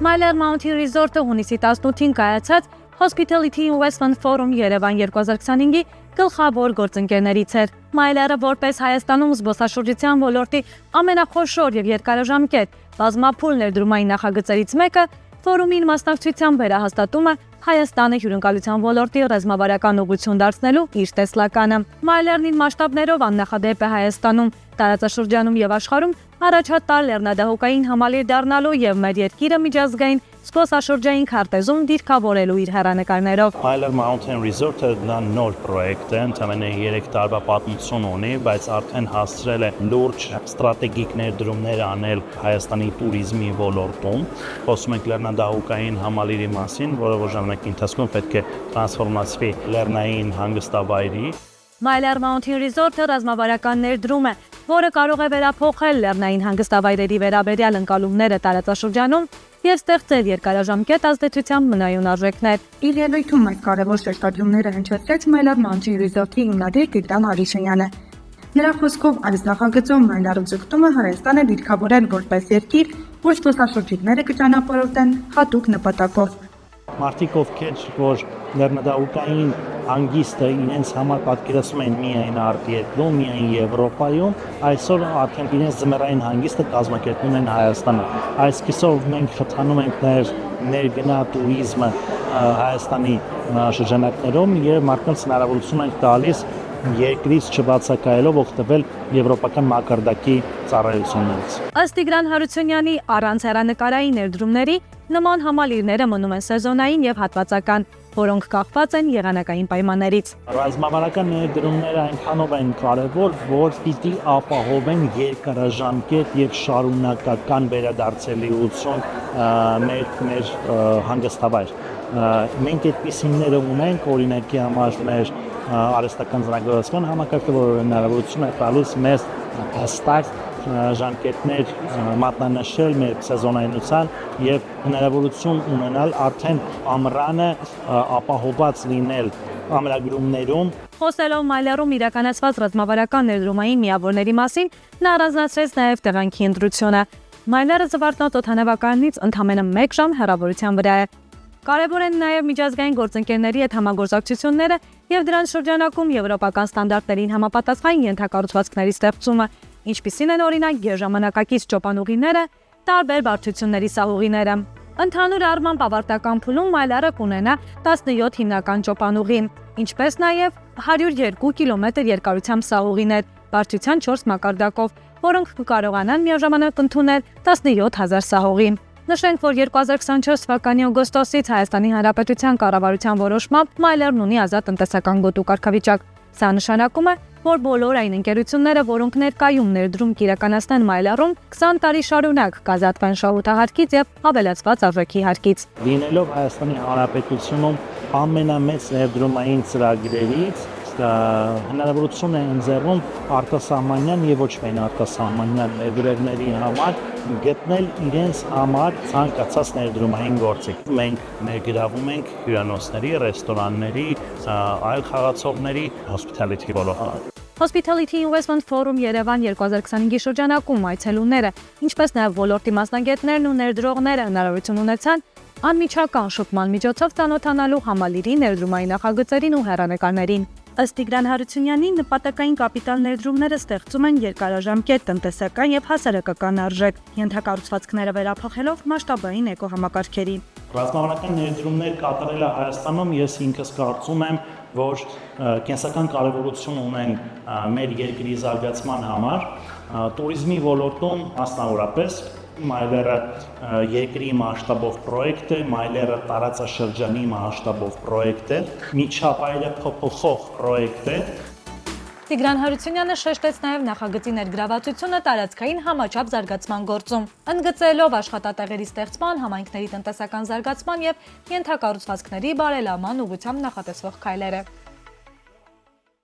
Myler Mountain Resort-ը հունիսի 18-ին կայացած Hospitality Investment Forum Երևան 2025-ի գլխավոր գործընկերներից էր։ Myler-ը որպես Հայաստանում զբոսաշրջության ոլորտի ամենախոշոր եւ երկարաժամկետ բազմափուլ ներդրումային նախագծերից մեկը, ֆորումին մասնակցությամբ վերահաստատում է Հայաստանը հյուրընկալության ոլորտի ռազմավարական ուղղություն դարձնելու իր տեսլականը։ Myler-ն իր մասշտաբներով աննախադեպ է Հայաստանում, տարածաշրջանում եւ աշխարհում առաջատար լեռնադահուկային համալիր դառնալու եւ մեր երկիրը միջազգային զբոսաշրջային քարտեզում դիրքավորելու իր հեռանկարներով։ Myler Mountain Resort-ը նոր պրոյեկտ է, ընդամենը 3 տարվա պատմություն ունի, բայց արդեն հասցրել է լուրջ ստրատեգիկ ներդրումներ անել Հայաստանի туриզմի ոլորտում։ Խոսում ենք լեռնադահուկային համալիրի մասին, որը որ ժամանակի ընթացքում պետք է տրանսֆորմացվի լեռնային հանգստավայրի։ Myler Mountain Resort-ը ռազմավարական ներդրում է, որը կարող է վերափոխել լեռնային հանգստավայրերի վերաբերյալ ընկալումները տարածաշրջանում եւ ստեղծել երկարաժամկետ ազդեցությամբ մնայուն արժեքներ։ Իր ելույթում այս կարևոր շեշտադրումները հնչեցրեց Myler Mountain Resort-ի հիմնադիր Տիգրան Հարությունյանը։ Նրա խոսքով այս նախագծում Myler-ը ձգտում է Հայաստանը դիրքավորել որպես երկիր, որ զբոսաշրջիկները կճանապարհորդեն հատուկ նպատակով։ Մարդիկ ովքեր որ լեռնադահուկային հանգիստը իրենց համար պատկերացնում են միայն արտերկրում, միայն Եվրոպայում, այսօր արդեն իրենց ձմեռային հանգիստը կազմակերպում են Հայաստանում։ Այսպիսով մենք խթանում ենք ներգնա туриզմը Հայաստանի շրջանակներում եւ մարդկանց հնարավորություն ենք տալիս երկրից չբացակայելով օգտվել եվրոպական մակարդակի ծառայություններից։ Ըստ Տիգրան Հարությունյանի առանց հեռանկարային ներդրումների նման համալիրները մնում են սեզոնային եւ հատվածական, որոնք կախված են եղանակային պայմաններից։ Ռազմավարական ներդրումները այնքանով են կարևոր, որ պիտի ապահովեն երկարաժամկետ եւ շարունակական վերադարձելիություն մեր հանգստավայր։ Մենք այդպիսիները ունենք, օրինակի համար մեր արհեստական ծրագրավորման համակարգը, որը հնարավորություն է տալիս մեզ հստակ ժամկետներ մատնանշել մեր սեզոնայնության եւ հնարավորություն ունենալ արդեն ամռանը ապահովված լինել ամրագրումներում։ Խոսելով Myler-ում իրականացված ռազմավարական ներդրումային միավորների մասին, նա առանձնացրեց նաև տեղանքի ընտրությունը։ Myler-ը Զվարթնոց օդանավակայանից ընդամենը 1 ժամ հեռավորության վրա է։ Կարևոր են նաև միջազգային գործընկերների հետ համագործակցությունները եւ դրանց շրջանակում եվրոպական ստանդարտներին համապատասխան ենթակառուցվածքների ստեղծումը, ինչպիսին են օրինակ գերժամանակակից ճոպանուղիները, տարբեր բարդությունների սահուղիները։ Ընդհանուր առմամբ ավարտական փուլում Myler-ը կունենա 17 հիմնական ճոպանուղի, ինչպես նաև 102 կիլոմետր երկարությամբ սահուղիներ, բարդության 4 մակարդակով, որոնք կկարողանան միաժամանակ ընդունել 17000 սահուղի։ Նշենք, որ 2024 թվականի օգոստոսից Հայաստանի Հանրապետության կառավարության որոշմամբ Myler-ն ունի ազատ տնտեսական գոտու կարգավիճակ։ Սա նշանակում է, որ բոլոր այն ընկերությունները, որոնք ներկայում ներդրում կիրականացնեն Myler-ում, 20 տարի շարունակ կազատվեն շահութահարկից եւ ավելացված արժեքի հարկից։ Լինելով Հայաստանի Հանրապետությունում ամենամեծ ներդրումային ծրագրերից հնարավորություն է ընձեռում արտասահմանյան եւ ոչ միայն արտասահմանյան ներդրողների համար գտնել իրենց համար ցանկացած ներդրումային գործիք։ Մենք ներգրավում ենք հյուրանոցների, ռեստորանների, այլ խաղացողների hospitality ոլորտում։ Hospitality Investment Forum Երևան 2025-ի շրջանակում այցելուները, ինչպես նաև ոլորտի մասնագետներն ու ներդրողները հնարավորություն ունեցան անմիջական շփման միջոցով ծանոթանալու համալիրի ներդրումային նախագծերին ու հեռանկարներին։ Ըստ Տիգրան Հարությունյանի, նպատակային կապիտալ ներդրումները ստեղծում են երկարաժամկետ տնտեսական եւ հասարակական արժեք, ենթակառուցվածքները վերափոխելով մասշտաբային էկոհամակարգերի։ Ռազմավարական ներդրումներ կատարելը Հայաստանում ես ինքս կարծում եմ, որ կենսական կարևորություն ունեն մեր երկրի զարգացման համար, туриզմի ոլորտում մասնավորապես Myler-ը երկրի մասշտաբով պրոյեկտ է, Myler-ը տարածաշրջանի մասշտաբով պրոյեկտ է, միջավայրը փոփոխող պրոյեկտ է։ Տիգրան Հարությունյանը շեշտեց նաև նախագծի ներգրավվածությունը տարածքային համաչափ զարգացման գործում, ընդգծելով աշխատատեղերի ստեղծման, համայնքների տնտեսական զարգացման եւ ենթակառուցվածքների բարելավման ուղղությամբ նախատեսվող քայլերը։